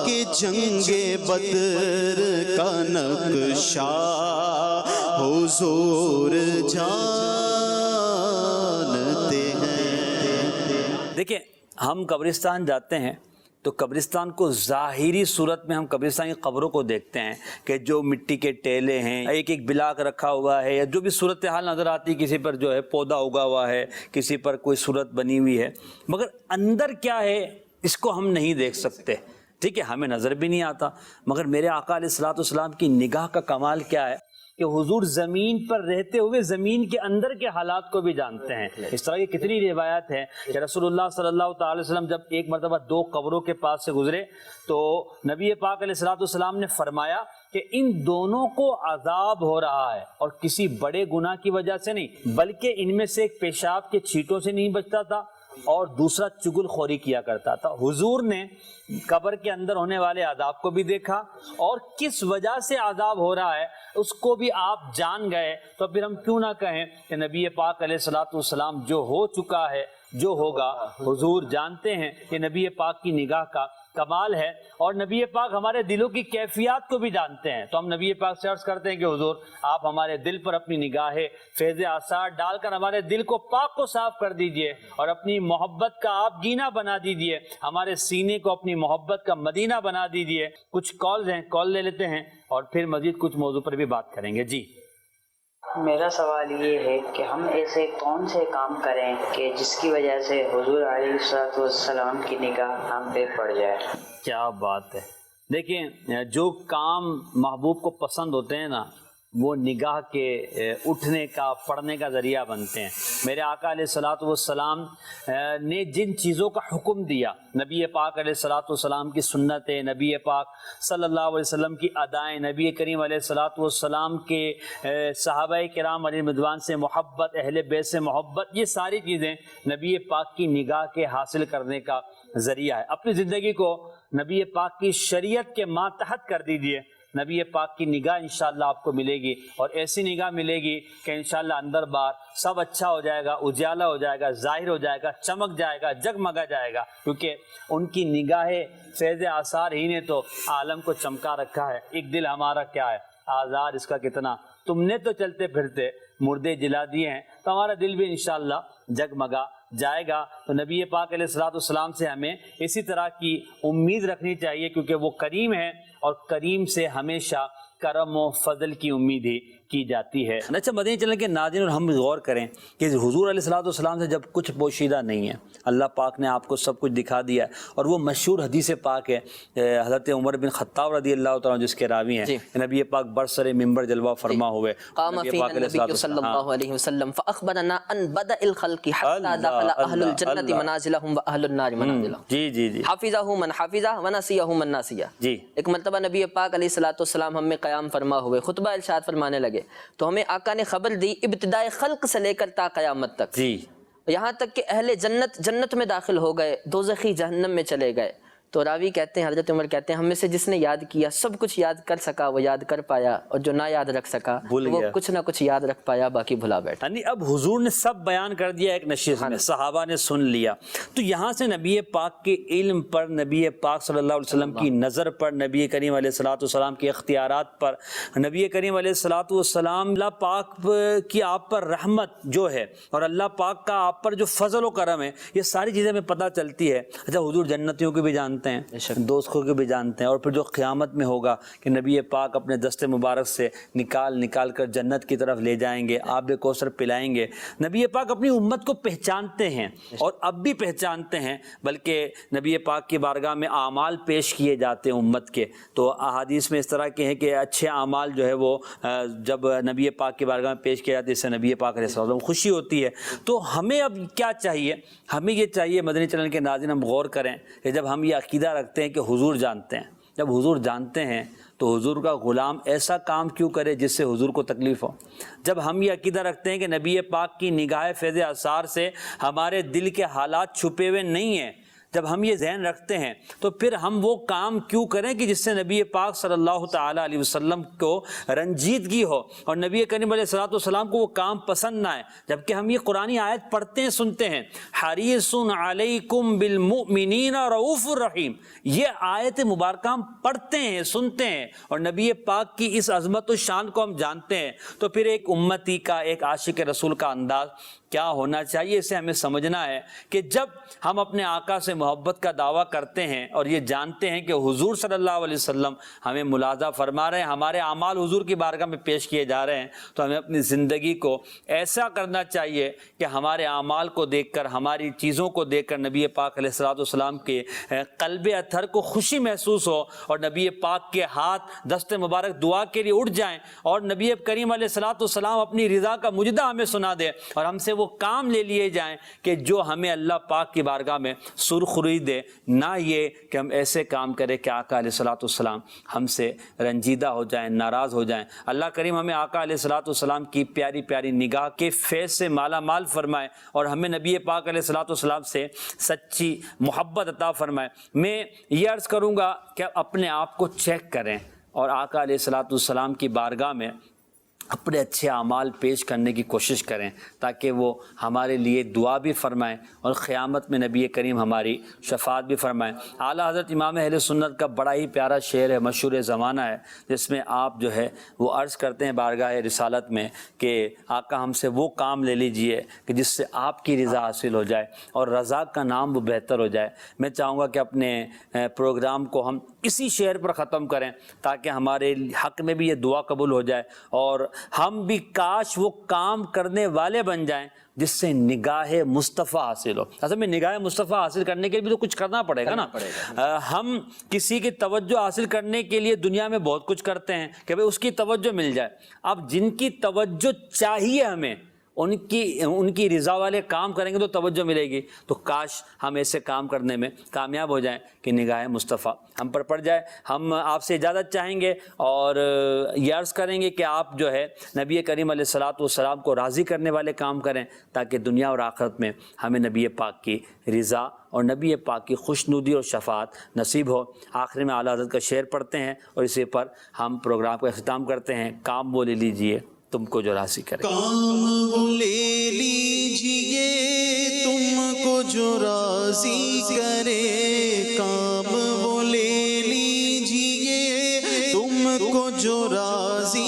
کہ جنگ بدر کا نقشہ حضور جانتے ہیں۔ دیکھیں ہم قبرستان جاتے ہیں تو قبرستان کو ظاہری صورت میں ہم قبرستان کی قبروں کو دیکھتے ہیں کہ جو مٹی کے ٹیلے ہیں، ایک ایک بلاک رکھا ہوا ہے، یا جو بھی صورتحال نظر آتی، کسی پر جو ہے پودا اگا ہوا ہے، کسی پر کوئی صورت بنی ہوئی ہے، مگر اندر کیا ہے اس کو ہم نہیں دیکھ سکتے، ٹھیک ہے، ہمیں نظر بھی نہیں آتا۔ مگر میرے آقا علیہ الصلوۃ والسلام کی نگاہ کا کمال کیا ہے کہ حضور زمین پر رہتے ہوئے زمین کے اندر کے حالات کو بھی جانتے ہیں۔ اس طرح کی کتنی روایات ہیں کہ رسول اللہ صلی اللہ تعالی وسلم جب ایک مرتبہ دو قبروں کے پاس سے گزرے تو نبی پاک علیہ الصلوۃ والسلام نے فرمایا کہ ان دونوں کو عذاب ہو رہا ہے، اور کسی بڑے گناہ کی وجہ سے نہیں، بلکہ ان میں سے ایک پیشاب کے چھینٹوں سے نہیں بچتا تھا اور دوسرا چگل خوری کیا کرتا تھا۔ حضور نے قبر کے اندر ہونے والے عذاب کو بھی دیکھا اور کس وجہ سے عذاب ہو رہا ہے اس کو بھی آپ جان گئے، تو پھر ہم کیوں نہ کہیں کہ نبی پاک علیہ الصلوۃ والسلام جو ہو چکا ہے جو ہوگا حضور جانتے ہیں۔ یہ نبی پاک کی نگاہ کا کمال ہے، اور نبی پاک ہمارے دلوں کی کیفیات کو بھی جانتے ہیں۔ تو ہم نبی پاک سے عرض کرتے ہیں کہ حضور آپ ہمارے دل پر اپنی نگاہ فیض آثار ڈال کر ہمارے دل کو پاک کو صاف کر دیجئے، اور اپنی محبت کا آپ گینا بنا دیجئے، ہمارے سینے کو اپنی محبت کا مدینہ بنا دیجئے۔ کچھ کالز ہیں، کال لے لیتے ہیں اور پھر مزید کچھ موضوع پر بھی بات کریں گے۔ جی میرا سوال یہ ہے کہ ہم ایسے کون سے کام کریں کہ جس کی وجہ سے حضور علیہ الصلوۃ والسلام کی نگاہ ہم پہ پڑ جائے؟ کیا بات ہے، دیکھیں جو کام محبوب کو پسند ہوتے ہیں نا وہ نگاہ کے اٹھنے کا پڑھنے کا ذریعہ بنتے ہیں۔ میرے آقا علیہ الصلوۃ والسلام نے جن چیزوں کا حکم دیا، نبی پاک علیہ الصلوۃ والسلام کی سنتیں، نبی پاک صلی اللہ علیہ وسلم کی ادائیں، نبی کریم علیہ الصلوۃ والسلام کے صحابہ کرام علیہ رضوان سے محبت، اہل بیت سے محبت، یہ ساری چیزیں نبی پاک کی نگاہ کے حاصل کرنے کا ذریعہ ہے۔ اپنی زندگی کو نبی پاک کی شریعت کے ماتحت کر دیجئے، نبی پاک کی نگاہ انشاءاللہ آپ کو ملے گی، اور ایسی نگاہ ملے گی کہ انشاءاللہ اندر باہر سب اچھا ہو جائے گا، اجالا ہو جائے گا، ظاہر ہو جائے گا، چمک جائے گا، جگمگا جائے گا، کیونکہ ان کی نگاہ فیض آثار ہی نے تو عالم کو چمکا رکھا ہے۔ ایک دل ہمارا کیا ہے، آزار اس کا کتنا. تم نے تو چلتے پھرتے مردے جلا دیے ہیں, تو ہمارا دل بھی انشاءاللہ جگمگا جائے گا. تو نبی پاک علیہ الصلوۃ والسلام سے ہمیں اسی طرح کی امید رکھنی چاہیے, کیونکہ وہ کریم ہے اور کریم سے ہمیشہ کرم و فضل کی امید ہی کی جاتی ہے. اچھا مدنی چینل کے ناظرین اور ہم غور کریں کہ حضور علیہ الصلوۃ والسلام سے جب کچھ پوشیدہ نہیں ہے, اللہ پاک نے آپ کو سب کچھ دکھا دیا ہے, اور وہ مشہور حدیث پاک ہے حضرت عمر بن خطاب رضی اللہ تعالیٰ جس کے راوی ہیں, نبی پاک برسر ممبر جلوہ فرما ہوئے, قام فینا النبی صلی اللہ علیہ وسلم فاخبرنا ان بدء الخلق حتى دخل اهل الجنة منازلهم واهل النار منازلهم. جی جی جی, حافظہ من حافظہ ونسیہ من نسیہ. جی ایک مرتبہ نبی پاک علیہ الصلوۃ والسلام ہم میں قیام فرما ہوئے, خطبہ ارشاد فرمانے لگے تو ہمیں آقا نے خبر دی ابتدائے خلق سے لے کر تا قیامت تک, جی, یہاں تک کہ اہل جنت جنت میں داخل ہو گئے, دوزخی جہنم میں چلے گئے. تو راوی کہتے ہیں, حضرت عمر کہتے ہیں, ہم میں سے جس نے یاد کیا سب کچھ یاد کر سکا وہ یاد کر پایا, اور جو نہ یاد رکھ سکا وہ کچھ نہ کچھ یاਦ رکھ پایا, باقی بھلا بیٹھا. یعنی اب حضور نے سب بیان کر دیا ایک نشست میں, صحابہ نے سن لیا. تو یہاں سے نبی پاک کے علم پر, نبی پاک صلی اللہ علیہ وسلم کی نظر پر, نبی کریم علیہ الصلوۃ والسلام کے اختیارات پر, نبی کریم علیہ الصلوۃ والسلام اللہ پاک کی آپ پر رحمت جو ہے اور اللہ پاک کا آپ پر جو فضل و کرم ہے, یہ ساری چیزیں ہمیں پتہ چلتی ہے. اچھا حضور جنتیوں کو بھی جانتے ہیں, دوستوں کو بھی جانتے ہیں, اور پھر جو قیامت میں ہوگا کہ نبی پاک اپنے دست مبارک سے نکال کر جنت کی طرف لے جائیں گے, آب کوثر پلائیں گے. نبی پاک اپنی امت کو پہچانتے ہیں اور اب بھی پہچانتے ہیں, بلکہ نبی پاک کی بارگاہ میں اعمال پیش کیے جاتے ہیں امت کے. تو احادیث میں اس طرح کے ہیں کہ اچھے اعمال جو ہے وہ جب نبی پاک کی بارگاہ میں پیش کیے جاتے ہیں, اس سے نبی پاک علیہ السلام خوشی ہوتی ہے. تو ہمیں اب کیا چاہیے, ہمیں یہ چاہیے مدنی چینل کے ناظرین ہم غور کریں کہ جب ہم یہ عقیدہ رکھتے ہیں کہ حضور جانتے ہیں, جب حضور جانتے ہیں تو حضور کا غلام ایسا کام کیوں کرے جس سے حضور کو تکلیف ہو. جب ہم یہ عقیدہ رکھتے ہیں کہ نبی پاک کی نگاہ فیض اثار سے ہمارے دل کے حالات چھپے ہوئے نہیں ہیں, جب ہم یہ ذہن رکھتے ہیں تو پھر ہم وہ کام کیوں کریں کہ جس سے نبی پاک صلی اللہ تعالیٰ علیہ وسلم کو رنجیدگی ہو اور نبی کریم علیہ الصلوۃ والسلام کو وہ کام پسند نہ آئے. جبکہ ہم یہ قرآنی آیت پڑھتے ہیں, سنتے ہیں, حریص علیکم بالمؤمنین رؤوف الرحیم, یہ آیت مبارکہ ہم پڑھتے ہیں, سنتے ہیں, اور نبی پاک کی اس عظمت و شان کو ہم جانتے ہیں. تو پھر ایک امتی کا, ایک عاشق رسول کا انداز کیا ہونا چاہیے, اسے ہمیں سمجھنا ہے کہ جب ہم اپنے آقا سے محبت کا دعویٰ کرتے ہیں اور یہ جانتے ہیں کہ حضور صلی اللہ علیہ وسلم ہمیں ملاحظہ فرما رہے ہیں, ہمارے اعمال حضور کی بارگاہ میں پیش کیے جا رہے ہیں, تو ہمیں اپنی زندگی کو ایسا کرنا چاہیے کہ ہمارے اعمال کو دیکھ کر, ہماری چیزوں کو دیکھ کر نبی پاک علیہ الصلوۃ والسلام کے قلب اطہر کو خوشی محسوس ہو, اور نبی پاک کے ہاتھ دست مبارک دعا کے لیے اٹھ جائیں, اور نبی کریم علیہ الصلوۃ والسلام اپنی رضا کا مجدہ ہمیں سنا دے, اور ہم سے وہ کام لے لیے جائیں کہ جو ہمیں اللہ پاک کی بارگاہ میں سرخروئی دے, نہ یہ کہ ہم ایسے کام کریں کہ آقا علیہ الصلوۃ والسلام ہم سے رنجیدہ ہو جائیں, ناراض ہو جائیں. اللہ کریم ہمیں آقا علیہ الصلوۃ والسلام کی پیاری پیاری نگاہ کے فیض سے مالا مال فرمائے, اور ہمیں نبی پاک علیہ الصلوۃ والسلام سے سچی محبت عطا فرمائے. میں یہ عرض کروں گا کہ اپنے آپ کو چیک کریں اور آقا علیہ الصلوۃ والسلام کی بارگاہ میں اپنے اچھے اعمال پیش کرنے کی کوشش کریں, تاکہ وہ ہمارے لیے دعا بھی فرمائیں اور قیامت میں نبی کریم ہماری شفاعت بھی فرمائیں. اعلیٰ حضرت امام اہل سنت کا بڑا ہی پیارا شعر ہے, مشہور زمانہ ہے, جس میں آپ جو ہے وہ عرض کرتے ہیں بارگاہ رسالت میں کہ آقا ہم سے وہ کام لے لیجئے کہ جس سے آپ کی رضا حاصل ہو جائے اور رضا کا نام وہ بہتر ہو جائے. میں چاہوں گا کہ اپنے پروگرام کو ہم اسی شعر پر ختم کریں, تاکہ ہمارے حق میں بھی یہ دعا قبول ہو جائے, اور ہم بھی کاش وہ کام کرنے والے بن جائیں جس سے نگاہ مصطفیٰ حاصل ہو. اصل میں نگاہ مصطفیٰ حاصل کرنے کے لیے بھی تو کچھ کرنا پڑے گا نا. ہم کسی کی توجہ حاصل کرنے کے لیے دنیا میں بہت کچھ کرتے ہیں کہ بھئی اس کی توجہ مل جائے. اب جن کی توجہ چاہیے ہمیں, ان کی رضا والے کام کریں گے تو توجہ ملے گی. تو کاش ہم ایسے کام کرنے میں کامیاب ہو جائیں کہ نگاہ مصطفیٰ ہم پر پڑ جائے. ہم آپ سے اجازت چاہیں گے اور یہ عرض کریں گے کہ آپ جو ہے نبی کریم علیہ الصلوۃ والسلام کو راضی کرنے والے کام کریں, تاکہ دنیا اور آخرت میں ہمیں نبی پاک کی رضا اور نبی پاک کی خوشنودی اور شفاعت نصیب ہو. آخر میں اعلیٰ حضرت کا شعر پڑھتے ہیں اور اسی پر ہم پروگرام کا اختتام کرتے ہیں. کام وہ لے لیجئے تم کو جو راضی کرے. کام وہ لے لیجئے تم کو جو راضی کرے, کام وہ لے لیجئے تم کو جو راضی